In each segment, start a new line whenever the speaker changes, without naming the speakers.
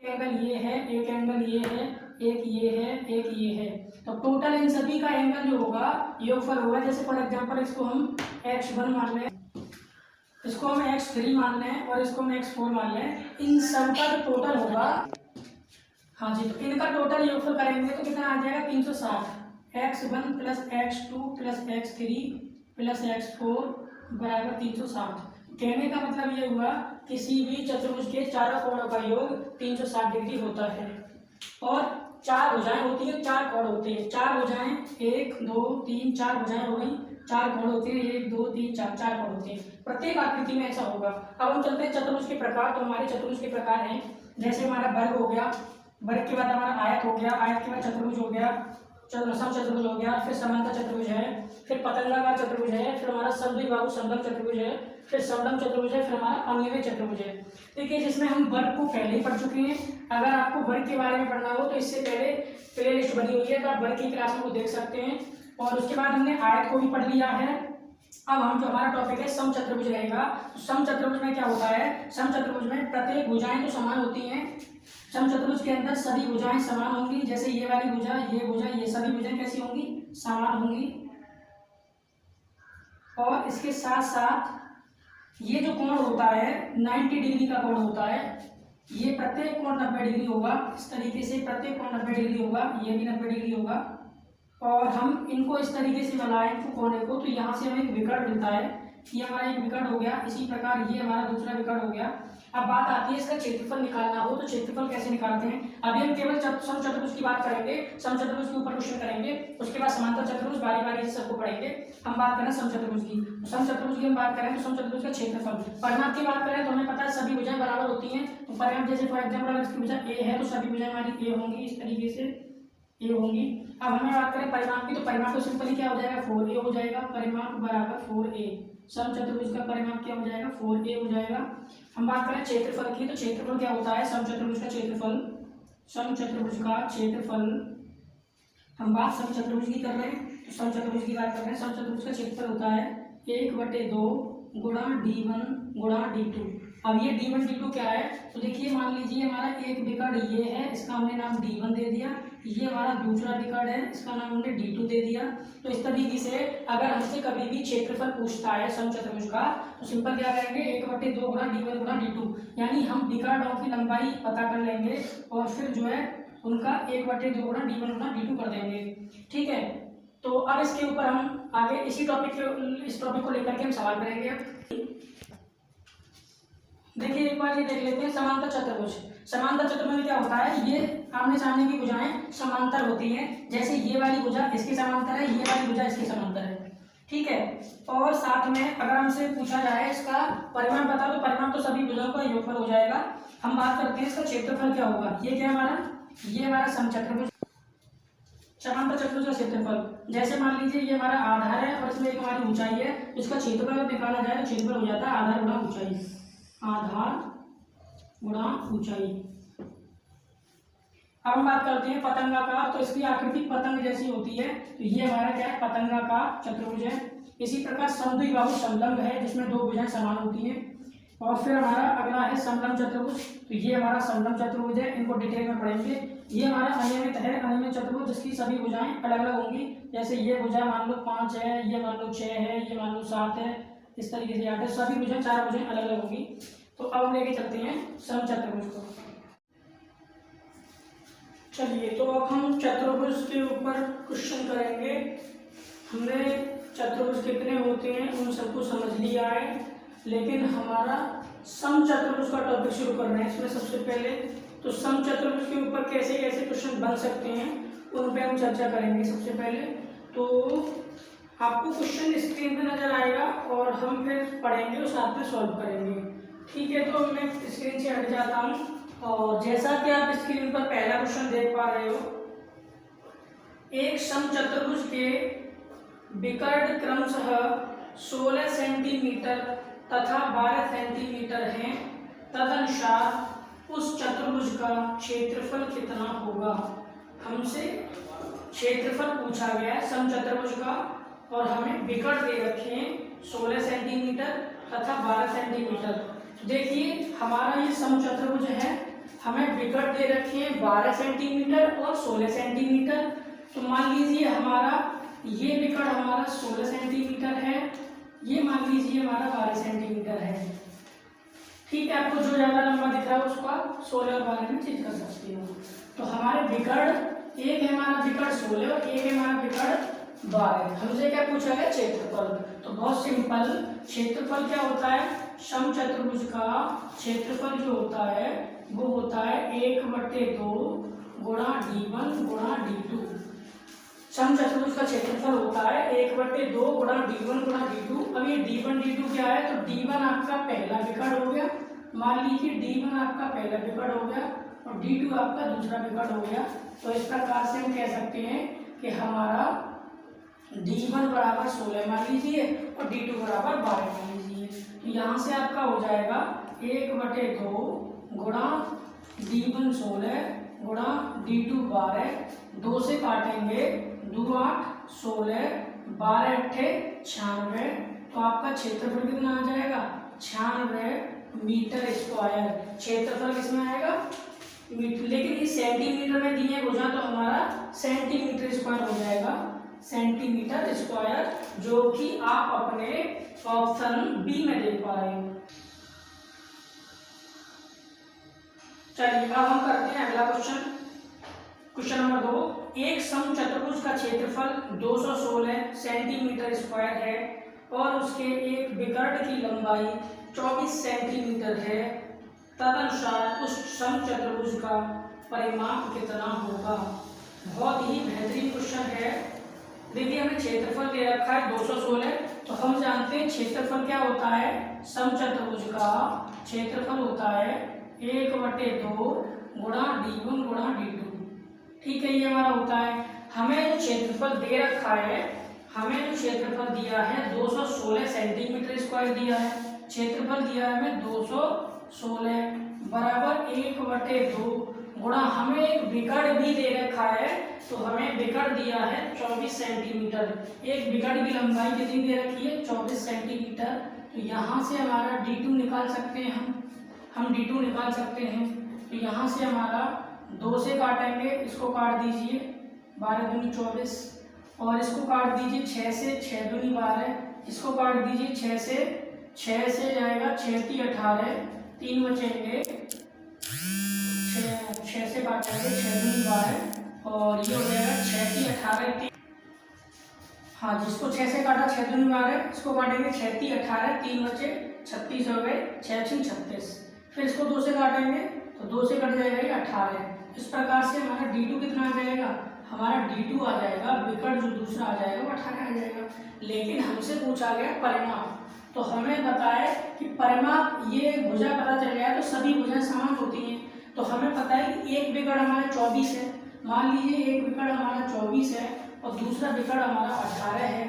Angle ये है, एक एंगल ये है, एक ये है, एक ये है। तो टोटल इन सभी का एंगल जो होगा योगफल होगा। जैसे फॉर एग्जांपल इसको हम x1 मान लें, इसको हम x3 मान लें और इसको हम x4 मान लें। इन सब का जो टोटल होगा, हाँ जी, तो इनका टोटल योगफल करेंगे तो कितना आ जाएगा 360। x1 plus x2 plus x3 plus x4 बराबर 360। कहने का मतलब ये हुआ किसी भी चतुर्भुज के चारों कोणों का योग 360 डिग्री होता है। और चार भुजाएं होती है, चार कोण होते हैं। चार भुजाएं, 1 2 3 4 भुजाएं हो गई। चार कोण होते हैं, 1 2 3 4, चार कोण होते हैं। प्रत्येक आकृति में ऐसा होगा। अब हम चलते हैं चतुर्भुज के प्रकार। तो हमारे चतुर्भुज के प्रकार हैं, जैसे हमारा वर्ग हो गया, वर्ग के बाद हमारा आयत हो गया, आयत के बाद चतुर्भुज हो गया, समचतुर्भुज हो गया, फिर समांतर चतुर्भुज है, फिर पतंगाकार चतुर्भुज है, फिर हमारा समद्विबाहु समतल चतुर्भुज है, फिर समलंब चतुर्भुज है, फिर हमारा अनियमित चतुर्भुज है। देखिए, जिसमें हम वर्ग को पहले ही पढ़ चुके हैं। अगर आपको वर्ग के बारे में पढ़ना हो तो इससे पहले प्ले लिस्ट बनी हुई है, तो आप वर्ग की क्लास को देख सकते हैं। और उसके बाद हमने आयत को भी पढ़ लिया है। अब हम जो हमारा टॉपिक है समचतुर्भुज रहेगा। तो समचतुर्भुज में क्या होता है? समचतुर्भुज में प्रत्येक भुजाएं तो समान होती हैं। समचतुर्भुज के अंदर सभी भुजाएं समान होंगी। जैसे ये वाली भुजा, ये भुजा, ये सभी भुजाएं कैसी होंगी? समान होंगी। और इसके साथ साथ ये जो कोण होता है 90 डिग्री का कोण होता है। ये प्रत्येक कोण 90 डिग्री होगा। इस तरीके से प्रत्येक कोण 90 डिग्री होगा, ये भी 90 डिग्री होगा। और हम इनको इस तरीके से बनाएं कोने को, तो यहाँ से हमें एक विकर्ण मिलता है। ये हमारा एक विकर्ण हो गया। इसी प्रकार ये हमारा दूसरा विकर्ण हो गया। अब बात आती है इसका क्षेत्रफल निकालना हो तो क्षेत्रफल कैसे निकालते हैं। अभी हम केवल समचतुर्भुज की बात करेंगे, समचतुर्भुज के ऊपर क्वेश्चन करेंगे। उसके बाद समांतर चतुर्भुज बारी बारी से सबको पढ़ेंगे। हम बात करें समचतुर्भुज की। समचतुर्भुज की हम बात करें तो समचतुर्भुज का क्षेत्रफल। परिमाप की बात करें तो हमें पता है सभी भुजाएं बराबर होती हैं। तो परिमाप जैसे फॉर एग्जाम्पल अगर इसकी भुजा ए है तो सभी भुजाएं हमारी ए होंगी, इस तरीके से ए होंगी। अब हमें बात करें परिमाप की, तो परिमाप तो सिंपली क्या हो जाएगा? 4a हो जाएगा। परिमाप बराबर 4a। समचतुर्भुज का परिमाप क्या हो जाएगा? 4a हो जाएगा। हम बात करें क्षेत्रफल की, तो क्षेत्रफल क्या होता है? समचतुर्भुज का क्षेत्रफल, समचतुर्भुज का क्षेत्रफल। हम बात समचतुर्भुज की कर रहे हैं, तो समचतुर्भुज की बात कर रहे हैं। समचतुर्भुज का क्षेत्रफल होता है 1/2 गुणा d1 गुणा d2। अब ये d1 d2 क्या है? तो देखिए, मान लीजिए हमारा एक विकर्ण ये है, इसका हमने नाम d1 दे दिया। ये हमारा दूसरा विकर्ण है, इसका नाम हमने d2 दे दिया। तो इस तरीके से अगर हमसे कभी भी क्षेत्रफल पूछता है समचतुर्भुज का, तो सिंपल क्या करेंगे? 1/2 गुणा d1 गुणा d2, यानी हम विकर्णों की लंबाई पता कर लेंगे और फिर जो है उनका 1/2 गुणा d1 गुणा d2 कर देंगे। ठीक है, तो अब इसके ऊपर हम आगे इस टॉपिक को लेकर के हम सवाल करेंगे। देखिए, एक बार ये देख लेते हैं समांतर चतुर्भुज। समांतर चतुर्भुज में क्या होता है? ये आमने सामने की भुजाएं समांतर होती हैं। जैसे ये वाली भुजा इसके समांतर है, ये वाली भुजा इसके समांतर है। ठीक है, और साथ में अगर हमसे पूछा जाए इसका परिमाण बता, तो परिमाण तो सभी भुजाओं का योगफल हो जाएगा। हम बात करते हैं इसका क्षेत्रफल क्या होगा। ये क्या हमारा? ये हमारा समचतुर्भुज, समांतर चतुर्भुज का क्षेत्रफल। जैसे मान लीजिए ये हमारा आधार है और इसमें एक हमारी ऊंचाई है। इसका क्षेत्रफल निकाला जाए तो क्षेत्रफल हो जाता है आधार गुणा ऊंचाई, आधार गुणा ऊंचाई। अब हम बात करते हैं पतंगाकार। तो इसकी आकृति पतंग जैसी होती है। तो ये हमारा क्या है? पतंगाकार चतुर्भुज है। इसी प्रकार समद्विबाहु समलंब है, जिसमें दो भुजाएं समान होती हैं। और फिर हमारा अगला है समलंब चतुर्भुज। तो ये हमारा समलंब चतुर्भुज है, इनको डिटेल में पढ़ेंगे। ये हमारा अनियमित है, अनियमित चतुर्भुज, जिसकी सभी भुजाएं अलग अलग होंगी। जैसे ये भुजा मान लो 5 है, ये मान लो 6 है, ये मान लो 7 है, इस तरीके से 8 है। सभी भुजाएं, चार भुजाएं अलग अलग होंगी। तो अब हम लेके चलते हैं समचतुर्भुज को। चलिए, तो अब हम चतुर्भुज के ऊपर क्वेश्चन करेंगे। हमने चतुर्भुज कितने होते हैं उन सबको समझ लिया है, लेकिन हमारा समचतुर्भुज का टॉपिक शुरू कर रहे हैं। इसमें सबसे पहले तो समचतुर्भुज के ऊपर कैसे कैसे क्वेश्चन बन सकते हैं उन पर हम चर्चा करेंगे। सबसे पहले तो आपको क्वेश्चन स्क्रीन पे नजर आएगा और हम फिर पढ़ेंगे और साथ में सॉल्व करेंगे। ठीक है, तो मैं स्क्रीन से हट जाता हूँ। और जैसा कि आप स्क्रीन पर पहला क्वेश्चन देख पा रहे हो, एक समचतुर्भुज के विकर्ण क्रमशः 16 सेंटीमीटर तथा 12 सेंटीमीटर हैं। तदनुसार उस चतुर्भुज का क्षेत्रफल कितना होगा। हमसे क्षेत्रफल पूछा गया है समचतुर्भुज का और हमें विकर्ण दे रखे हैं 16 सेंटीमीटर तथा 12 सेंटीमीटर। देखिए, हमारा ये समचतुर्भुज है हमें विकट दे रखे हैं 12 सेंटीमीटर और 16 सेंटीमीटर। तो मान लीजिए हमारा ये विकट हमारा 16 सेंटीमीटर है, ये मान लीजिए हमारा 12 सेंटीमीटर है। ठीक है, आपको जो ज़्यादा लंबा दिख रहा है उसको आप 16 और 12 में चेंज कर सकते हो। तो हमारे विकट एक है हमारा विकट 16 और एक है हमारा विकट 12। हमसे क्या पूछा गया? क्षेत्रफल। तो बहुत सिंपल, क्षेत्रफल क्या होता है? समचतुर्भुज का क्षेत्रफल जो होता है वो होता है 1/2 गुणा d1 गुणा d2। समचतुर्भुज का क्षेत्रफल होता है 1/2 गुणा d1 गुणा d2। अब ये d1 d2 क्या है? तो d1 आपका पहला विकट हो गया, मान लीजिए d1 आपका पहला विकट हो गया और d2 आपका दूसरा विकट हो गया। तो इस प्रकार से हम कह सकते हैं कि हमारा d1 बराबर 16 मान लीजिए और d2 बराबर 12 मान लीजिए। तो यहाँ से आपका हो जाएगा 1/2 गुणा d1 16 गुणा d2 12। 2 से काटेंगे, 2 8 16 12 8 96। तो आपका क्षेत्रफल कितना आ जाएगा? 96 मीटर स्क्वायर। क्षेत्रफल किसमें आएगा? मीटर। लेकिन इस सेंटीमीटर में दिए भुजा तो हमारा सेंटीमीटर स्क्वायर हो जाएगा, सेंटीमीटर स्क्वायर, जो कि आप अपने ऑप्शन बी में देख पा रहे हो। चलिए अब हम करते हैं अगला क्वेश्चन। Question number 2। एक समचतुर्भुज का क्षेत्रफल 216 सेंटीमीटर स्क्वायर है और उसके एक विकर्ण की लंबाई 24 सेंटीमीटर है। तदनुसार उस समचतुर्भुज का परिमाप कितना होगा? बहुत ही बेहतरीन क्वेश्चन है। देखिए हमें क्षेत्रफल दे रखा है 216। तो हम जानते हैं क्षेत्रफल क्या होता है? समचतुर्भुज का क्षेत्रफल होता है 1/2 गुणा d1 गुणा d2। ठीक है, ये हमारा होता है। हमें जो क्षेत्रफल दे रखा है, हमें जो क्षेत्रफल दिया है 216 सेंटीमीटर स्क्वायर दिया है। क्षेत्रफल दिया है हमें 216 बराबर 1/2 गुणा हमें एक विकर्ण भी दे रखा है। तो हमें विकर्ण दिया है 24 सेंटीमीटर। एक विकर्ण की लंबाई कितनी दे रखी है? 24 सेंटीमीटर। तो यहाँ से हमारा d2 निकाल सकते हैं हम d2 निकाल सकते हैं। तो यहाँ से हमारा 2 से काटेंगे, इसको काट दीजिए 12 दूनी 24 और इसको काट दीजिए 6 से, 6 दूनी 12, इसको काट दीजिए 6 से जाएगा 6 × 18, 3 बचेंगे, 6 से काटेंगे 6 दूनी 12 और ये हो जाएगा 6 × 18। हाँ, जिसको 6 से काटा 6 दूनी 12, इसको काटेंगे 6 × 18, 3 बचे 36 हो गए, 6 × 36। फिर इसको 2 से काटेंगे तो 2 से कट जाएगा ये 18। इस प्रकार से हमारा d2 कितना आ जाएगा? हमारा d2 आ जाएगा, विकर्ण जो दूसरा आ जाएगा वो 18 आ जाएगा। लेकिन हमसे पूछा गया परिमाप। तो हमें बताया कि परिमाप, ये भुजा पता चल गया तो सभी भुजाएं समान होती हैं। तो हमें पता है कि एक विकर्ण हमारा 24 है, मान लीजिए एक विकर्ण हमारा 24 है और दूसरा विकर्ण हमारा 18 है,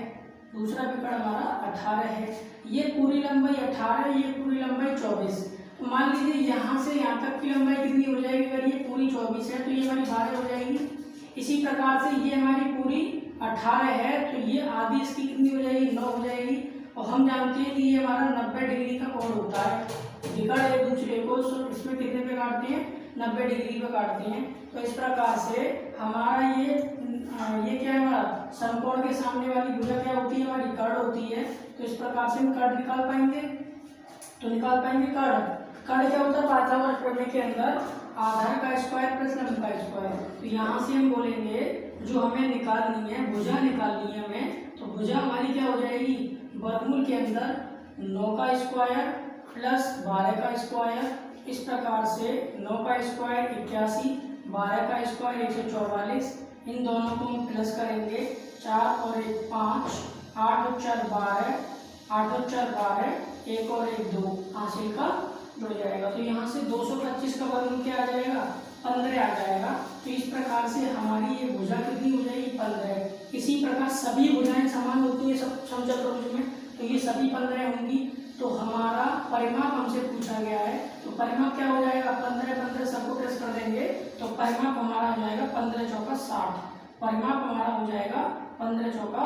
दूसरा विकर्ण हमारा 18 है। ये पूरी लंबाई 18 है, ये पूरी लंबाई 24। तो मान लीजिए यहाँ से यहाँ तक की लंबाई कितनी हो जाएगी? अगर ये पूरी 24 है तो ये हमारी 12 हो जाएगी। इसी प्रकार से ये हमारी पूरी 18 है तो ये आधी इसकी कितनी हो जाएगी? 9 हो जाएगी। और हम जानते हैं कि ये हमारा 90 डिग्री का कोण होता है। विकर्ण एक दूसरे को इसमें कितने पे काटते हैं? 90 डिग्री पे काटते हैं। तो इस प्रकार से हमारा ये क्या है? हमारा समकोण के सामने वाली भुजा क्या होती है? हमारी कर्ण होती है। तो इस प्रकार से हम कर्ण निकाल पाएंगे। तो निकाल पाएंगे कर्ण। कर्ण क्या होता है? पाथावर पढ़ने के अंदर आधार का स्क्वायर प्लस लंब का स्क्वायर। तो यहाँ से हम बोलेंगे जो हमें निकालनी है, भुजा निकालनी है हमें, तो भुजा हमारी क्या हो जाएगी? वर्गमूल के अंदर 9 का स्क्वायर प्लस 12 का स्क्वायर। इस प्रकार से 9 का स्क्वायर 81, 12 का स्क्वायर 144। इन दोनों को हम प्लस करेंगे, 4 और 1 5, 8 और 4 12, 8 और 4 12, 1 और 1 2, हासिल का जुड़ जाएगा। तो यहाँ से 225 का वर्गमूल क्या आ जाएगा? 15 आ जाएगा। तो इस प्रकार से हमारी ये भुजा कितनी हो जाएगी? 15। इसी प्रकार सभी भुजाएं समान होती है सब समचतुर्भुज में, तो ये सभी 15 होंगी। तो हमारा परिमाप हमसे पूछा गया है, तो परिमाप क्या हो जाएगा? 15 15 सबको प्लस कर देंगे तो परिमाप हमारा हो जाएगा 15 चौका 60। परिमाप हमारा हो जाएगा 15 चौका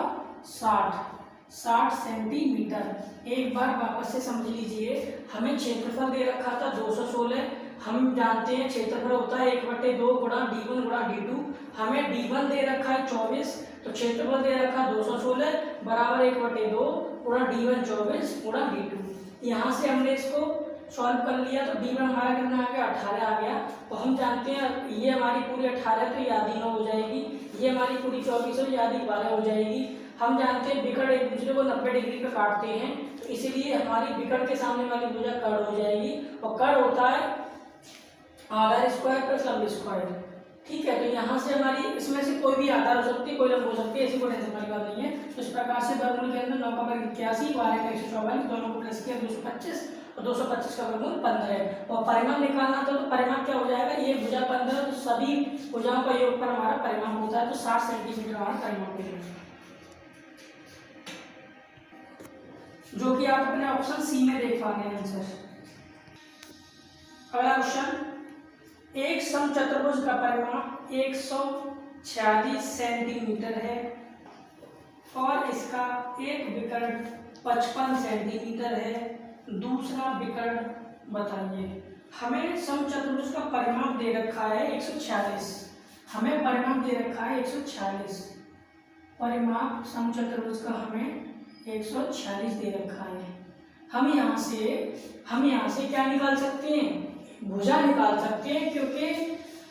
60 सेंटीमीटर। एक बार वापस से समझ लीजिए, हमें क्षेत्रफल दे रखा था 216 हम जानते हैं क्षेत्रफल होता है 1/2 गुणा d1 गुणा d2। हमें d1 दे रखा है 24, तो क्षेत्रफल दे रखा है 216 बराबर 1/2 गुणा d1 24 गुणा d2। यहाँ से हमने इसको सॉल्व कर लिया तो d1 हमारा कितना आ गया 18 आ गया। तो हम जानते हैं ये हमारी पूरी 18 तो ये आधी 9 हो जाएगी, ये हमारी पूरी 24 है, ये आधी 12 हो जाएगी। हम जानते हैं विकर्ण एक दूसरे को 90 डिग्री पे काटते हैं, तो इसीलिए हमारी विकर्ण के सामने वाली भुजा कर्ण हो जाएगी, और कर्ण होता है आधार स्क्वायर प्लस लंब स्क्वायर। ठीक है, तो यहाँ से हमारी इसमें से कोई भी आधार हो सकती है, कोई लंब हो सकती है, ऐसी कोई टेंशन वाली बात नहीं है। तो इस प्रकार से वर्गमूल के अंदर 9 का वर्ग 81, 12 का 144, दोनों को प्लस किया 225 और 225 का वर्गमूल 15 है। और परिमाण निकालना तो परिमाण क्या हो जाएगा, ये भुजा 15, तो सभी भुजाओं का योग पर हमारा परिमाण होता है, तो 60 सेंटीमीटर हमारा परिमाण मिलेगा, जो कि आप अपने ऑप्शन सी में देख पा रहे हैं आंसर। अगला क्वेश्चन, एक समचतुर्भुज का परिमाण 146 सेंटीमीटर है और इसका एक विकर्ण 55 सेंटीमीटर है, दूसरा विकर्ण बताइए। हमें समचतुर्भुज का परिमाण दे रखा है 146, हमें परिमाण दे रखा है 146, परिमाप समचतुर्भुज का हमें 146 दे रखा है। हम यहाँ से क्या निकाल सकते हैं, भुजा निकाल सकते हैं, क्योंकि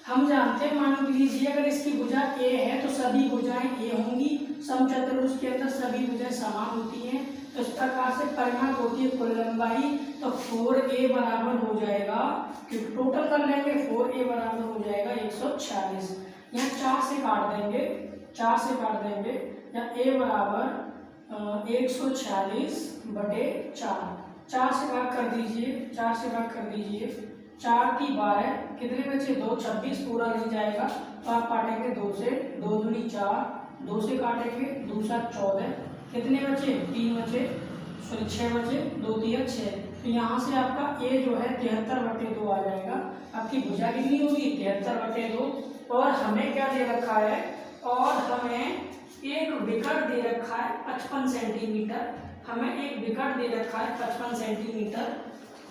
हम जानते हैं, मान लीजिए अगर इसकी भुजा a है तो सभी भुजाएं a होंगी, समचतुर्भुज के अंदर सभी भुजाएं समान होती हैं, तो इस प्रकार से परिमाप होती है कुल लंबाई, तो 4a बराबर हो जाएगा, क्योंकि टोटल कर लेंगे 4a बराबर हो जाएगा 146। यहाँ 4 से काट देंगे, 4 से काट देंगे, या a बराबर 146/4, 4 से भाग कर दीजिए, 4 से भाग कर दीजिए, 4 की 12, कितने बचे 2, 26 पूरा नहीं जाएगा, तो आप काटेंगे 2 से, 2 दूनी 4, 2 से काटेंगे, 2 7 14, कितने बचे 3 बचे, सॉरी 6 बचे, 2 3 6, तो यहाँ से आपका a जो है 73/2 आ जाएगा। आपकी भुजा कितनी होगी 73/2, और हमें क्या दे रखा है, और हमें एक विकर्ण दे रखा है 55 सेंटीमीटर, हमें एक विकर्ण दे रखा है 55 सेंटीमीटर,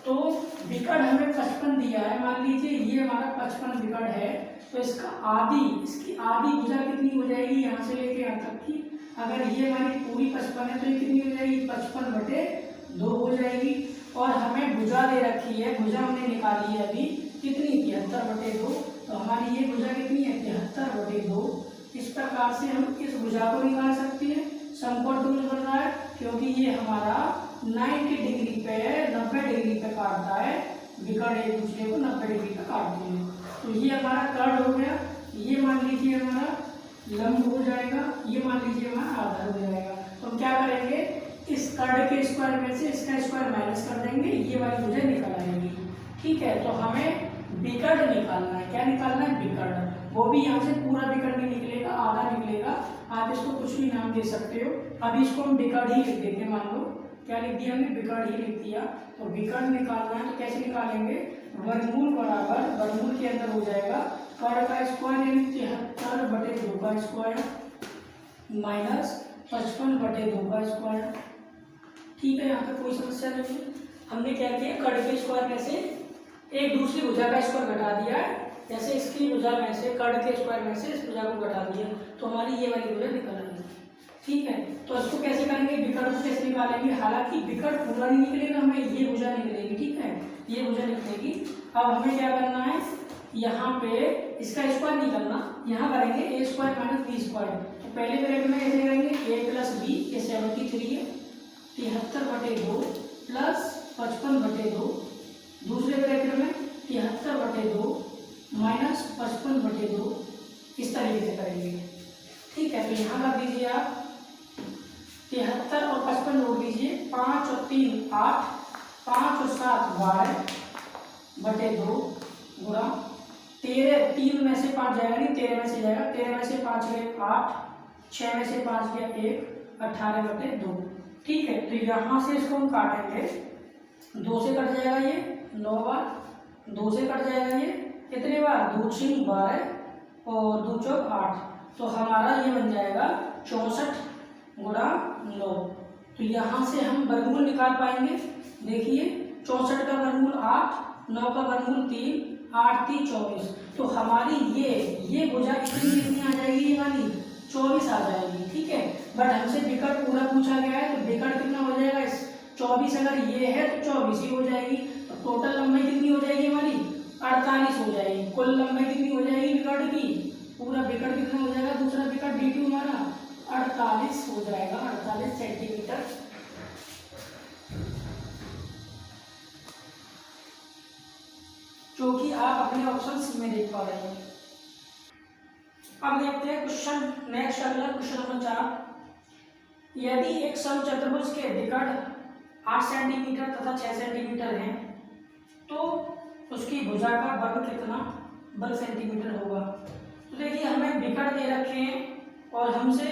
तो विकर्ण हमें 55 दिया है, मान लीजिए ये हमारा 55 विकर्ण है, तो इसकी आधी भुजा कितनी हो जाएगी, यहाँ से लेके यहाँ तक की, अगर ये हमारी पूरी 55 है तो ये कितनी हो जाएगी 55/2 हो जाएगी। और हमें भुजा दे रखी है, भुजा हमने निकाली है अभी कितनी 73/2, तो हमारी ये भुजा कितनी है 73/2। इस प्रकार से हम इस भुजा को निकाल सकते हैं, समकोण त्रिभुज बन रहा है, क्योंकि ये हमारा 90 डिग्री पे 90 डिग्री पे काटता है, विकर्ण एक दूसरे को 90 डिग्री पे काटते हैं। तो ये हमारा कर्ण हो गया, ये मान लीजिए हमारा लंब हो जाएगा, ये मान लीजिए हमारा आधार हो जाएगा। तो हम क्या करेंगे, इस कर्ण के स्क्वायर में से इसका स्क्वायर माइनस कर देंगे, ये वाली भुजा निकल आएगी। ठीक है, तो हमें विकर्ण निकालना है, क्या निकालना है विकर्ण, वो भी यहाँ से पूरा विकर्ण नहीं निकलेगा, आधा निकलेगा, आप इसको कुछ भी नाम दे सकते हो। अभी इसको हम विकर्ण ही लिख देंगे, मान लो क्या लिख दिया हमने विकर्ण ही लिख दिया। तो विकर्ण निकालना है तो कैसे निकालेंगे, वर्गमूल बराबर, वर्गमूल के अंदर हो जाएगा कर्ण का स्क्वायर यानी 73/2 का स्क्वायर माइनस 55/2 का स्क्वायर। ठीक है, यहाँ पे कोई समस्या नहीं है। हमने क्या किया, कर्ण के स्क्वायर में से एक दूसरी भुजा का स्क्वायर घटा दिया है, जैसे इसकी भुजा में से कर्ण के स्क्वायर में से इस भुजा को घटा दिया, तो हमारी ये वाली भुजा निकल आएगी। ठीक है, तो इसको कैसे करेंगे, विकर्ण को कैसे निकालेंगे, हालांकि विकर्ण पूरा नहीं निकलेगा, हमें ये भुजा निकलेगी। ठीक है, ये भुजा निकलेगी। अब हमें क्या करना है, यहाँ पे इसका स्क्वायर नहीं करना, यहाँ करेंगे a square minus b square. तो पहले ब्रैकेट में ऐसे करेंगे a प्लस b, ये 73 है, 73/2 प्लस 55/2, दूसरे ब्रैकेट में 73/2 माइनस 55/2, इस तरीके से करेंगे। ठीक है, तो यहाँ कर दीजिए आप 73 और 55 जोड़ दीजिए, 5 और 3 8, 5 और 7 12/2 गुणा 13, 3 में से 5 जाएगा नहीं, 13 में से जाएगा, 13 में से 5 गए 8, 6 में से 5 गया 1, 18/2। ठीक है, तो यहाँ से इसको हम काटेंगे, 2 से कट जाएगा ये 9 बार, 2 से कट जाएगा ये कितने बार, 2 6 12 और 2 4 8, तो हमारा ये बन जाएगा 64 गुणा 9। तो यहाँ से हम वर्गमूल निकाल पाएंगे। देखिए 64 का वर्गमूल 8 9 का वर्गमूल 3, 8 3 24। तो हमारी ये भुजा कितनी आ जाएगी, ये वाली 24 आ जाएगी, ठीक है। बट हमसे विकर्ण पूरा पूछा गया है, तो विकर्ण कितना हो जाएगा, इस 24 अगर ये है तो 24 ही हो जाएगी। तो टोटल लंबाई कितनी हो जाएगी हमारी, 48 हो जाएगी। कुल लंबाई कितनी हो जाएगी विकर्ण की, पूरा विकर्ण कितना हो जाएगा, दूसरा विकर्ण D2 हमारा 48 हो जाएगा, 48 सेंटीमीटर। जो कि आप अपने ऑप्शन में देख पा रहे हैं। अब देखते हैं क्वेश्चन नेक्स्ट, अगला क्वेश्चन नंबर 4। यदि एक समचतुर्भुज के विकर्ण 8 सेंटीमीटर तथा 6 सेंटीमीटर है, तो उसकी भुजा का वर्ग कितना वर्ग सेंटीमीटर होगा। तो देखिए हमें विकर्ण दे रखे हैं और हमसे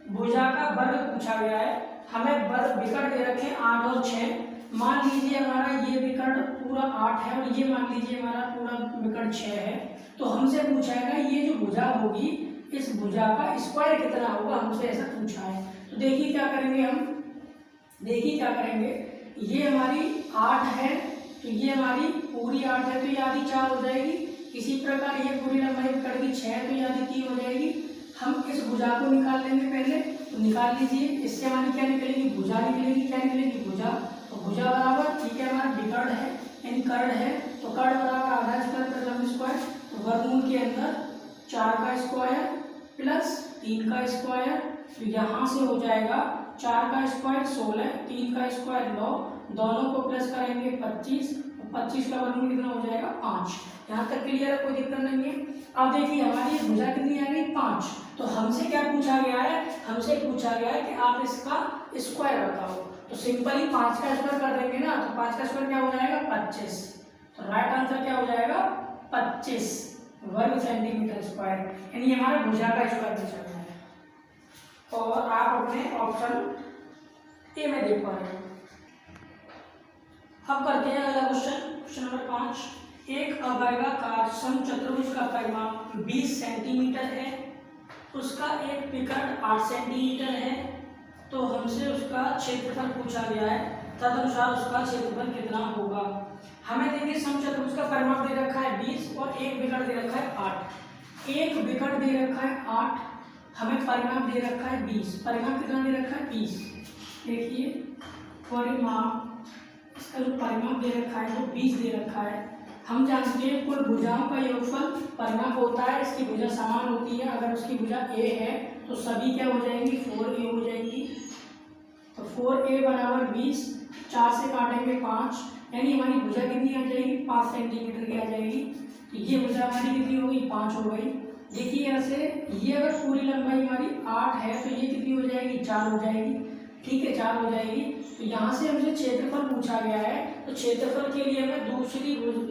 भुजा का वर्ग पूछा गया है। हमें वर्ग विकर्ण दे रखे हैं 8 और 6। मान लीजिए हमारा ये विकर्ण पूरा 8 है और ये मान लीजिए हमारा पूरा विकर्ण 6 है। तो हमसे पूछाएगा ये जो भुजा होगी, इस भुजा का स्क्वायर कितना होगा, हमसे ऐसा पूछा है। तो देखिए क्या करेंगे हम, देखिए क्या करेंगे, ये हमारी 8 है तो ये हमारी पूरी 8 है, तो ये आधी 4 हो जाएगी। इसी प्रकार ये पूरी लंबाई विकर्ण की 6 है तो ये आधी 3 हो जाएगी। हम इस भुजा को निकाल लेंगे पहले, तो निकाल लीजिए। इससे हमारी क्या निकलेगी, भुजा निकलेगी। क्या निकलेगी, भुजा। तो भुजा बराबर, ठीक है, हमारा विकर्ण है, इन कर्ण है, तो कर्ण बराबर आधा स्क्वायर प्लस लंब स्क्वायर। तो वर्गमूल के अंदर 4 का स्क्वायर प्लस 3 का स्क्वायर, तो यहाँ से हो जाएगा 4 का स्क्वायर 16, 3 का स्क्वायर 9, दोनों को प्लस करेंगे 25, 25 का वर्गमूल कितना हो जाएगा 5। यहाँ तक क्लियर है, कोई दिक्कत नहीं है। अब देखिए हमारी भुजा कितनी आ गई 5। तो हमसे क्या पूछा गया है, हमसे पूछा गया है कि आप इसका स्क्वायर बताओ। तो सिंपली 5 का स्क्वायर कर देंगे ना, तो 5 का स्क्वायर क्या हो जाएगा 25। तो राइट आंसर क्या हो जाएगा 25 वर्ग सेंटीमीटर स्क्वायर, यानी हमारा भुजा का स्क्वायर पूछा गया है। और आप अपने ऑप्शन ए में देख पा रहे हो। अब करते हैं अगला क्वेश्चन, क्वेश्चन नंबर 5। एक अवर्गाकार समचतुर्भुज का परिमाप 20 सेंटीमीटर है, उसका एक विकर्ण 8 सेंटीमीटर है। तो हमसे उसका क्षेत्रफल पूछा गया है, तदनुसार उसका क्षेत्रफल कितना होगा। हमें देखिए समचतुर्भुज का परिमाप दे रखा है 20 और एक विकर्ण दे रखा है 8। एक विकर्ण दे रखा है 8, हमें परिमाप दे रखा है 20। परिमाप कितना दे रखा है 20। देखिए परिमाप, इसका जो परिमाप दे रखा है वो 20 दे रखा है। हम जानते हैं कुल भुजाओं का योगफल परिमाप होता है, इसकी भुजा समान होती है। अगर उसकी भुजा ए है तो सभी क्या हो जाएंगी 4a हो जाएंगी। तो 4a बराबर 20, 4 से काटेंगे 5, यानी हमारी भुजा कितनी आ जाएगी 5 सेंटीमीटर की आ जाएगी। तो ये भुजा हमारी कितनी हो गई 5 हो गई। देखिए यहाँ से ये अगर पूरी लंबाई हमारी 8 है तो ये कितनी हो जाएगी 4 हो जाएगी, ठीक है 4 हो जाएगी। तो यहाँ से हमसे क्षेत्रफल पूछा गया है, तो क्षेत्रफल के लिए हमें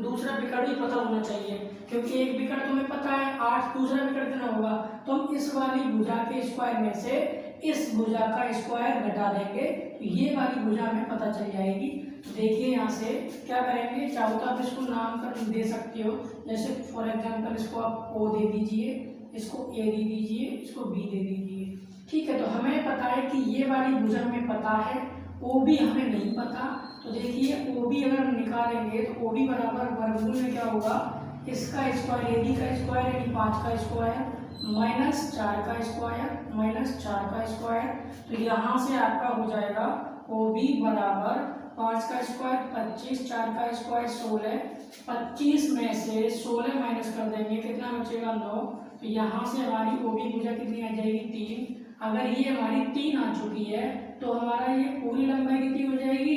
दूसरा विकर्ण ही पता होना चाहिए, क्योंकि एक विकर्ण तो हमें पता है 8, दूसरा विकर्ण कितना होगा। तो हम इस वाली भुजा के स्क्वायर में से इस भुजा का स्क्वायर घटा देंगे, तो ये वाली भुजा हमें पता चल जाएगी। तो देखिए यहाँ से क्या करेंगे, चाहो तो आप इसको नाम कर दे सकते हो, जैसे फॉर एग्जाम्पल इसको आप O दे दीजिए, इसको A दे दीजिए, इसको B दे दीजिए, ठीक है। तो हमें पता है कि ये वाली भुजा हमें पता है, OB हमें नहीं पता। तो देखिए OB अगर हम निकालेंगे तो OB बराबर वर्गमूल में क्या होगा, इसका स्क्वायर AD का स्क्वायर यानी 5 का स्क्वायर माइनस 4 का स्क्वायर माइनस 4 का स्क्वायर। तो यहाँ से आपका हो जाएगा OB बराबर 5 का स्क्वायर 25, 4 का स्क्वायर 16, 25 में से 16 माइनस कर देंगे कितना बचेगा 9। तो यहाँ से हमारी OB भुजा कितनी आ जाएगी 3। अगर ये हमारी 3 आ चुकी है तो हमारा ये पूरी लंबाई कितनी हो जाएगी,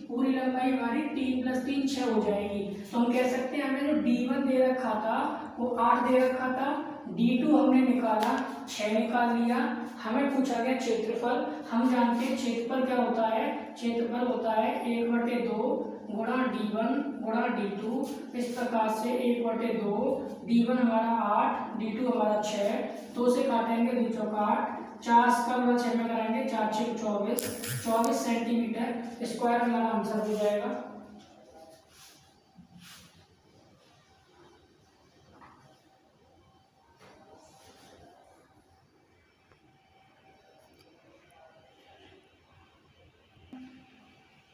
पूरी लंबाई हमारी 3 + 3 6 हो जाएगी। तो हम कह सकते हैं हमें जो D1 दे रखा था वो 8 दे रखा था, D2 हमने निकाला 6 निकाल लिया। हमें पूछा गया क्षेत्रफल। हम जानते हैं क्षेत्रफल क्या होता है, क्षेत्रफल होता है 1/2 गुणा D1 गुणा D2। इस प्रकार से 1/2, D1 हमारा 8, D2 हमारा 6, 2 से काटेंगे 2 चौका 8, 4 का गुणा 6 में कराएंगे 4 6 24, 24 सेंटीमीटर स्क्वायर हमारा आंसर हो जाएगा।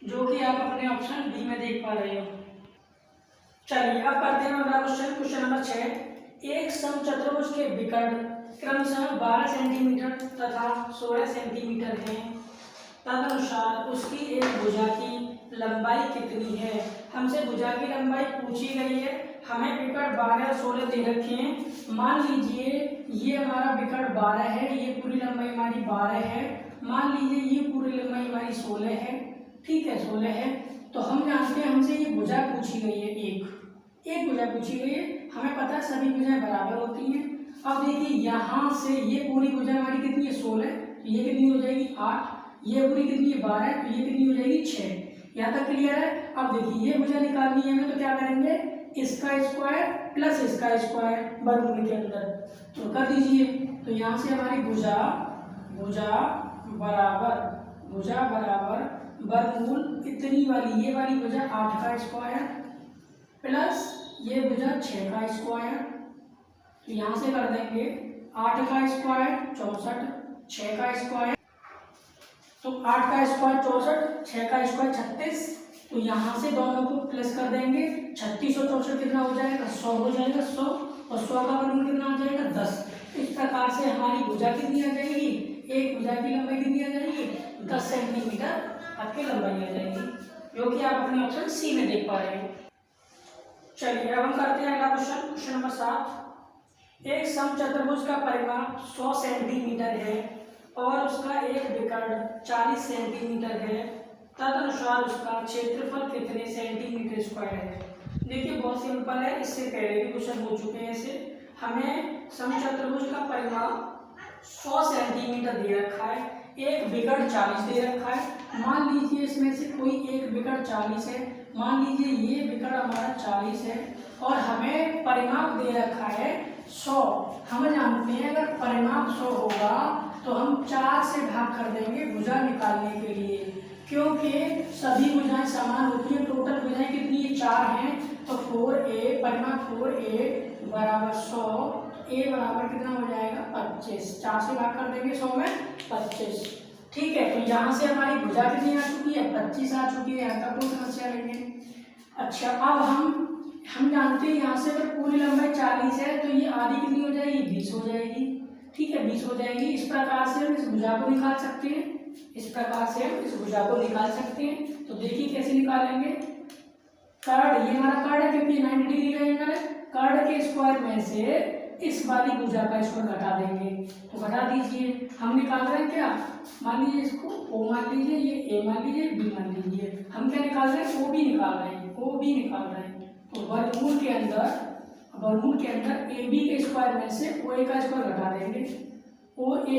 जो कि आप अपने ऑप्शन बी में देख पा रहे हो। चलिए अब करते हैं अगला क्वेश्चन, क्वेश्चन नंबर 6। एक समचतुर्भुज के विकर्ण क्रमशः 12 सेंटीमीटर तथा 16 सेंटीमीटर हैं, तदनुसार उसकी एक भुजा की लंबाई कितनी है। हमसे भुजा की लंबाई पूछी गई है, हमें विकर्ण 12 और 16 दे रखे हैं। मान लीजिए ये हमारा विकर्ण 12 है, ये पूरी लंबाई हमारी 12 है, मान लीजिए ये पूरी लंबाई हमारी 16 है, ठीक है 16 है। तो हम जानते हैं हमसे ये भुजा पूछी गई है, एक भुजा पूछी गई है, हमें पता है सभी भुजाएं बराबर होती हैं। अब देखिए यहाँ से ये पूरी भुजा हमारी कितनी है 16, तो ये कितनी हो जाएगी 8, ये पूरी कितनी है 12, तो ये कितनी हो जाएगी 6। यहाँ तक क्लियर है। अब देखिए ये भुजा निकालनी है हमें, तो क्या करेंगे, इसका स्क्वायर प्लस इसका स्क्वायर वर्गमूल के अंदर, तो कर दीजिए। तो यहाँ से हमारी भुजा बराबर वर्गमूल इतनी वाली, ये वाली भुजा 8 का स्क्वायर प्लस ये भुजा 6 का स्क्वायर, तो यहाँ से कर देंगे 8 का स्क्वायर 64, 6 का स्क्वायर, तो 8 का स्क्वायर 64, 6 का स्क्वायर 36, तो यहाँ से दोनों को प्लस कर देंगे। 36 और 64 कितना हो जाएगा 100 हो जाएगा, 100 और 100 का वर्गमूल कितना आ जाएगा 10। इस प्रकार से हमारी भुजा कितनी आ जाएगी, एक भुजा की लंबाई कितनी आ जाएगी 10 सेंटीमीटर आपकी लंबाई आ जाएगी, जो कि आप अपने ऑप्शन सी में देख पा रहे हैं। चलिए अब हम करते हैं अगला क्वेश्चन, क्वेश्चन नंबर 7। एक समचतुर्भुज का परिमाप 100 सेंटीमीटर है और उसका एक विकर्ण 40 सेंटीमीटर है, तदनुसार उसका क्षेत्रफल कितने सेंटीमीटर स्क्वायर है। देखिए बहुत सिंपल है, इससे पहले भी क्वेश्चन हो चुके हैं ऐसे। हमें समचतुर्भुज का परिमाप 100 सेंटीमीटर दे रखा है, एक विकर्ण 40 दे रखा है। मान लीजिए इसमें से कोई एक विकर्ण 40 है, मान लीजिए ये विकर्ण हमारा 40 है और हमें परिमाप दे रखा है 100। हम जानते हैं अगर परिमाप 100 होगा तो हम 4 से भाग कर देंगे भुजा निकालने के लिए, क्योंकि सभी भुजाएं समान होती है। टोटल भुजाएं कितनी है 4 हैं, तो 4a परिमाप 4a बराबर 100, a बराबर कितना हो जाएगा 25, 4 से भाग कर देंगे 100 में 25, ठीक है। तो यहाँ से हमारी भुजा कितनी आ चुकी है 25 आ चुकी है, यहाँ तक कोई समस्या नहीं है। अच्छा अब हम जानते हैं यहाँ से अगर पूरी लंबाई 40 है तो ये आधी कितनी हो जाएगी 20 हो जाएगी, ठीक है 20 हो जाएगी। इस प्रकार से हम इस भुजा को निकाल सकते हैं, इस प्रकार से हम इस भुजा को निकाल सकते हैं। तो देखिए कैसे निकालेंगे, कर्ड, ये हमारा कर्ड है क्योंकि 90 डिग्री का एंगल है, कर्ड के स्क्वायर में से इस वाली भुजा का स्क्वायर घटा देंगे, तो घटा दीजिए। हम निकाल रहे हैं क्या, मान लीजिए इसको ओ मान लीजिए, ये ए मान लीजिए, बी मान लीजिए, हम क्या निकाल रहे हैं ओ बी निकाल रहे हैं, ओ बी निकाल रहे हैं। तो वर्गमूल के अंदर ए बी के स्क्वायर में से ओ ए का स्क्वायर घटा देंगे, ओ ए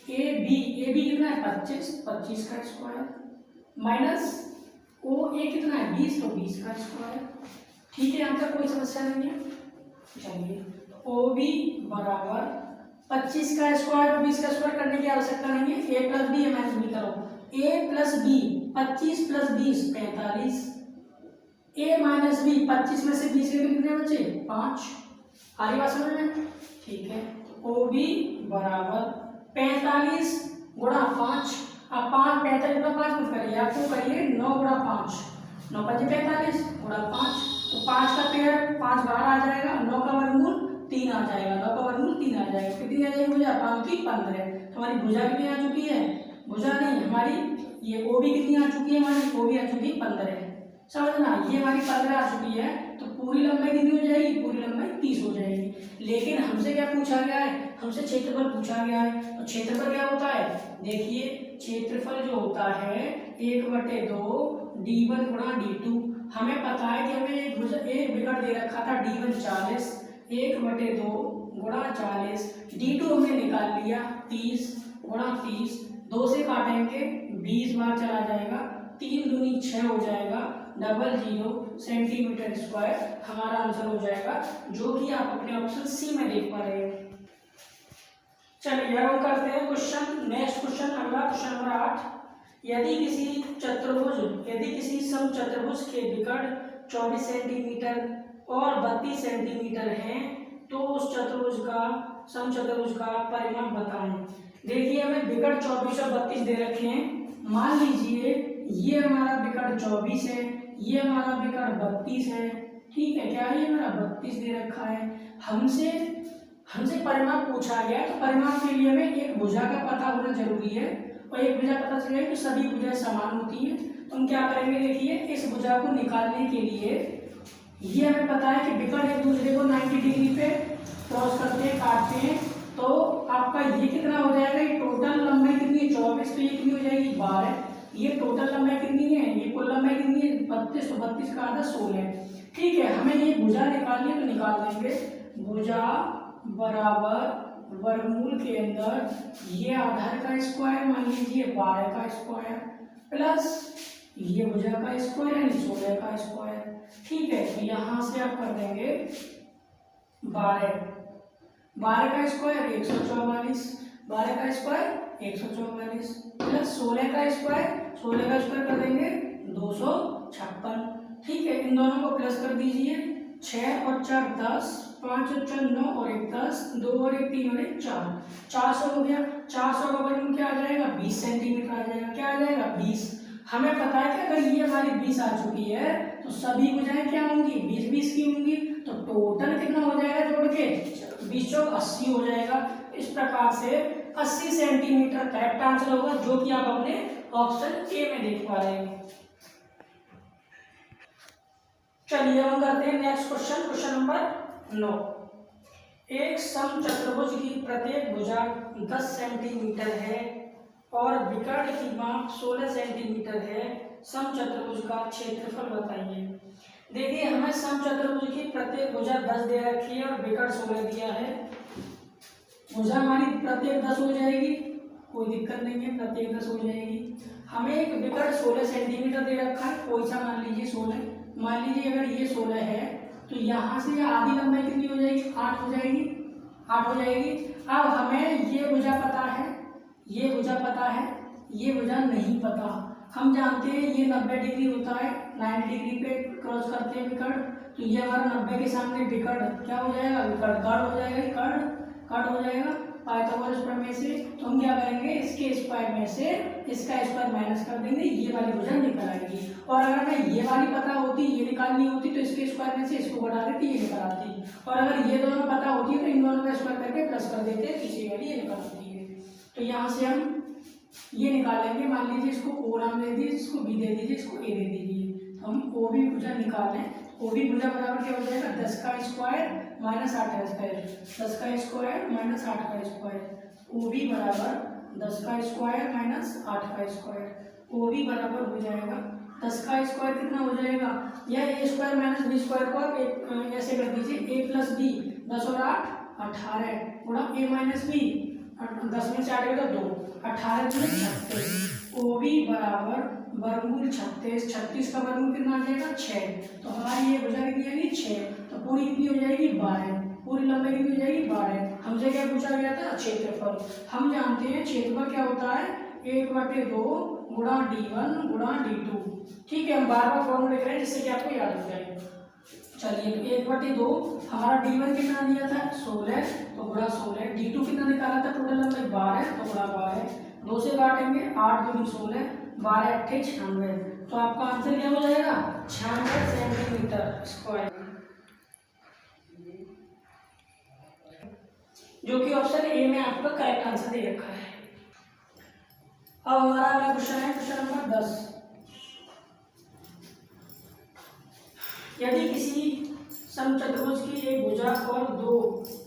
बी कितना है 25, 25 का स्क्वायर माइनस ओ ए कितना है 20, तो 20 का स्क्वायर, ठीक है यहाँ तक कोई समस्या नहीं है। चलिए ओ बी बराबर 25 का स्क्वायर और 20 का स्क्वायर करने की आवश्यकता नहीं है, ए प्लस बी माइनस बी करो, ए प्लस बी 25 प्लस 20 45, ए माइनस बी 25 में से 20 के कितने बचे 5, आगे बात समझ में, ठीक है। तो ओ बी बराबर 45 गुणा 5, अब 5 45 गुणा 5 मत करिए, आपको करिए 9 गुणा 5, 9 5 45 गुणा 5, तो 5 का पेड़ 5 बाहर आ जाएगा, 9 का वर्गमूल 3 आ जाएगा, 9 का वर्गमूल 3 आ जाएगा, कितनी आ जाएगी भुजा 5 3 15। तो हमारी भुजा कितनी आ चुकी है, भुजा नहीं हमारी ये ओ बी कितनी आ चुकी है, हमारी ओ बी आ चुकी है 15, समझना ये हमारी 15 आ चुकी है। तो पूरी लंबाई कितनी हो जाएगी, पूरी लंबाई 30 हो जाएगी। लेकिन हमसे क्या पूछा गया है, हमसे क्षेत्रफल पूछा गया है। तो क्षेत्रफल क्या होता है, देखिए क्षेत्रफल जो होता है 1/2 d1 गुणा d2। हमें पता है कि हमें एक विकर्ण दे रखा था d1 40, 1/2 गुणा 40, d2 हमने निकाल लिया 30 गुणा 30, 2 से काटेंगे 20 बार चला जाएगा, 3 दूनी 6 हो जाएगा, 00 सेंटीमीटर स्क्वायर हमारा आंसर हो जाएगा, जो कि आप अपने ऑप्शन सी में देख पा रहे हैं। चलिए अब हम करते हैं क्वेश्चन, नेक्स्ट क्वेश्चन, अगला क्वेश्चन नंबर 8। यदि किसी समचतुर्भुज के विकर्ण 24 सेंटीमीटर और 32 सेंटीमीटर हैं तो उस समचतुर्भुज का परिमाप बताएं। देखिए हमें विकर्ण 24 और 32 दे रखे हैं। मान लीजिए ये हमारा विकर्ण 24 है, ये हमारा विकर्ण 32 है, ठीक है, क्या ये मेरा 32 दे रखा है। हमसे हमसे परिमाप पूछा गया, तो परिमाप के लिए हमें एक भुजा का पता होना जरूरी है, और एक भुजा पता चले कि सभी भुजाएं समान होती हैं। तो हम क्या करेंगे, देखिए इस भुजा को निकालने के लिए ये हमें पता है कि विकर्ण एक दूसरे को 90 डिग्री पे क्रॉस करते हैं, काटते हैं। तो आपका ये कितना हो जाएगा, ये टोटल लंबाई कितनी है 24, तो ये कितनी हो जाएगी 12। ये टोटल लंबाई कितनी है, ये कुल लंबाई कितनी है 32, तो 32 का आधा 16। ठीक है, हमें ये भुजा निकालनी है, तो निकाल देंगे। भुजा बराबर वर्गमूल के अंदर ये आधार का स्क्वायर मान लीजिए 12 का स्क्वायर प्लस ये भुजा का स्क्वायर यानी 16 का स्क्वायर। ठीक है, तो यहाँ से आप कर देंगे 12 का स्क्वायर 144, 12 का स्क्वायर 144 प्लस 16 का स्क्वायर कर देंगे 256। ठीक है, इन दोनों को प्लस कर दीजिए। 6 और 4 10, 5 और 4 9 और 1 10, 2 और 1 3 और 1 4, 400 हो गया। 400 का वर्गमूल क्या आ जाएगा, 20 सेंटीमीटर आ जाएगा। क्या आ जाएगा 20। हमें पता है कि अगर ये हमारी 20 आ चुकी है तो सभी भुजाएं क्या होंगी 20-20 की होंगी। तो टोटल कितना हो जाएगा जोड़ के 20 चौक 80 हो जाएगा। इस प्रकार से 80 सेंटीमीटर करेक्ट आंसर होगा, जो कि आप अपने ऑप्शन ए में देख पा रहे हैं। चलिए हम करते हैं नेक्स्ट क्वेश्चन नंबर 9। एक समचतुर्भुज की प्रत्येक भुजा 10 सेंटीमीटर है और विकर्ण की माप 16 सेंटीमीटर है। समचतुर्भुज का क्षेत्रफल बताइए। देखिए, हमें समचतुर्भुज की प्रत्येक भुजा 10 दे रखी है और विकर्ण 16 दिया है। भुजा हमारी प्रत्येक 10 हो जाएगी, कोई दिक्कत नहीं है, प्रत्येक 10 हो जाएगी। हमें एक विकर्ण 16 सेंटीमीटर दे रखा है, कोई सा मान लीजिए 16। मान लीजिए अगर ये 16 है तो यहाँ से आधी लंबाई कितनी हो जाएगी 8 हो जाएगी, 8 हो जाएगी। अब हमें ये भुजा पता है, ये भुजा पता है, ये भुजा नहीं पता। हम जानते हैं ये 90 डिग्री होता है, 90 डिग्री पे क्रॉस करते हैं विकर्ण। तो ये हमारा 90 के सामने विकर्ण क्या हो जाएगा, विकर्ण कर्ण हो जाएगा, कर्ण हो जाएगा पाइथागोरस प्रमेय से। तो हम क्या करेंगे, इसके स्क्वायर में से इसका स्क्वायर माइनस कर देंगे, ये वाली भुजा निकल आएगी। और अगर हमें ये वाली पता होती, ये निकालनी होती, तो इसके स्क्वायर में से इसको घटा देती, ये निकल आती। और अगर ये दोनों पता होती है तो इन दोनों का स्क्वायर करके प्लस कर देते, तीसरी वाली ये निकल आती है। तो यहाँ से हम ये निकालेंगे। मान लीजिए इसको ओ नाम दे दीजिए, इसको बी दे दीजिए, इसको ए दे दीजिए। तो हम ओ बी भुजा निकालें। ओ बी भुजा बराबर क्या हो जाएगा 10 का स्क्वायर माइनस 8 का स्क्वायर, 10 का स्क्वायर माइनस 8 का स्क्वायर। ओ बी बराबर 10 का स्क्वायर माइनस 8 का स्क्वायर। ओ बी बराबर हो जाएगा 10 का स्क्वायर कितना हो जाएगा, या ए स्क्वायर माइनस बी स्क्वायर को आप ऐसे कर दीजिए, ए प्लस बी 10 और 8 18 गुणा ए माइनस बी 10 में से 8 गया तो 2, 18 में 36। ओ बी बराबर वर्गमूल 36, 36 का वर्गमूल कितना आ जाएगा 6। तो हमारी ये भुजा कितनी आएगी 6। तो पूरी कितनी हो जाएगी 12, पूरी लंबाई कितनी हो जाएगी 12। हमसे क्या पूछा गया था, क्षेत्रफल। हम जानते हैं क्षेत्रफल क्या होता है 1/2 गुणा d1 गुणा d2। ठीक है, हम बार फॉर्मूला लिख रहे हैं जिससे कि आपको याद हो जाए। चलिए, तो 1/2 हमारा d1 कितना दिया था 16, तो गुणा 16। d2 कितना निकाला था टोटल लंबाई 12, तो गुणा 12। 2 से काटेंगे 8 दूनी 16, 12 8 96। तो आपका आंसर क्या हो जाएगा 96 सेंटीमीटर स्क्वायर, जो कि ऑप्शन ए में आपका करेक्ट आंसर दे रखा है। अब हमारा अगला क्वेश्चन है क्वेश्चन नंबर 10। यदि किसी समचतुर्भुज की एक भुजा और दो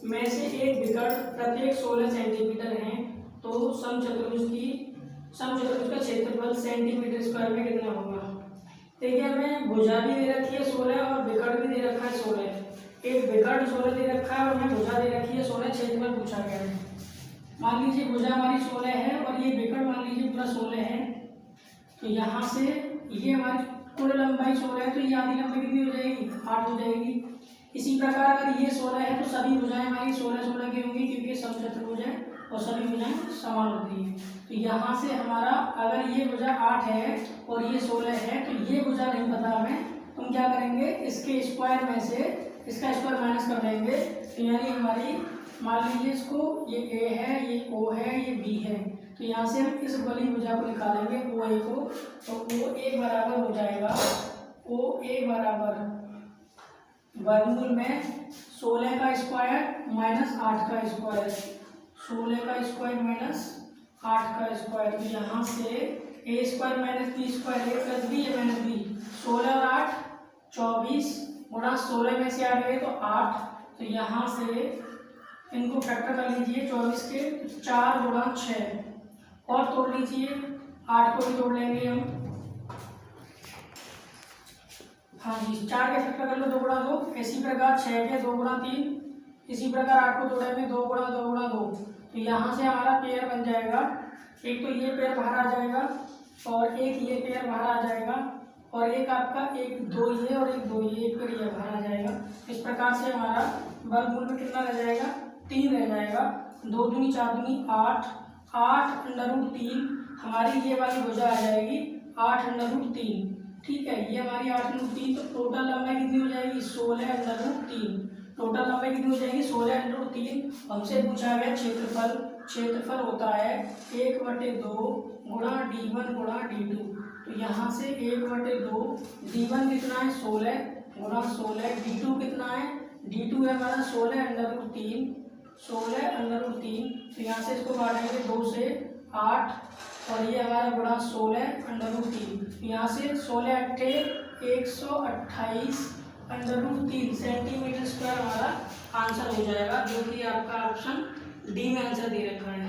में से एक विकर्ण प्रत्येक 16 सेंटीमीटर हैं, तो समचतुर्भुज का क्षेत्रफल सेंटीमीटर स्क्वायर में कितना होगा। देखिए, हमें भुजा भी दे रखी है 16 और विकर्ण भी दे रखा है 16। एक विकर्ण 16 दे रखा है और हमें भुजा दे रखी है 16, क्षेत्रफल पूछा गया है। मान लीजिए भुजा हमारी 16 है और ये विकर्ण मान लीजिए पूरा 16 है। तो यहाँ से ये हमारी कुल लंबाई 16 है, तो ये आधी लंबाई कितनी हो जाएगी 8 हो जाएगी। इसी प्रकार अगर ये 16 है तो सभी भुजाएं हमारी 16 की होंगी, क्योंकि ये समचतुर्भुज है और सभी भुजाएं समान होती हैं। तो यहाँ से हमारा अगर ये भुजा 8 है और ये 16 है, तो ये भुजा नहीं पता हमें, तो हम क्या करेंगे इसके स्क्वायर में से इसका स्क्वायर माइनस कर देंगे। तो यानी हमारी मान लीजिए इसको ये ए है, ये ओ है, ये बी है। तो यहाँ से हम इस वाली भुजा को निकालेंगे ओ ए को, तो ओ ए बराबर हो जाएगा, ओ ए बराबर वर्गमूल में 16 का स्क्वायर माइनस 8 का स्क्वायर, 16 का स्क्वायर माइनस 8 का स्क्वायर। तो यहाँ से ए स्क्वायर माइनस बी स्क्वायर, ए प्लस बी ए माइनस बी, 16 और 8 24 गुणा 16 में से 8 गए तो 8। तो यहाँ से इनको फैक्टर कर लीजिए 24 के, 4 गुणा 6 और तोड़ लीजिए, 8 को भी तोड़ लेंगे हम। हाँ जी, 4 के फैक्टर कर लो 2 गुणा 2, इसी प्रकार 6 के 2 गुणा 3, इसी प्रकार 8 को तोड़ेंगे 2 गुणा 2 गुणा 2। तो यहाँ से हमारा पेयर बन जाएगा, एक तो ये पेयर बाहर आ जाएगा और एक ये पेयर बाहर आ जाएगा और एक आपका एक 2 ये और एक 2 ये, एक पेयर ये बाहर आ जाएगा। इस प्रकार से हमारा वर्गमूल में कितना रह जाएगा, 3 रह जाएगा। 2 दूनी 4 दूनी 8, 8 √3 हमारी ये वाली भुजा आ जाएगी 8 √3। ठीक है, ये हमारी 8 √3। तो टोटल लंबाई कितनी हो जाएगी, 16 √3। टोटल लंबाई कितनी हो जाएगी, 16 √3। हमसे पूछा गया क्षेत्रफल, क्षेत्रफल होता है 1/2 गुणा d1 गुणा d2। तो यहाँ से 1/2, d1 कितना है 16 गुणा 16, d2 कितना है, d2 है हमारा 16 √3, 16 √3। तो यहाँ से इसको बांटेंगे 2 से 8 और ये हमारा गुणा 16 √3। यहाँ से 16 अट्ठे 128 √3 सेंटीमीटर स्क्वायर हमारा आंसर हो जाएगा, जो कि आपका ऑप्शन डी में आंसर दे रखा है।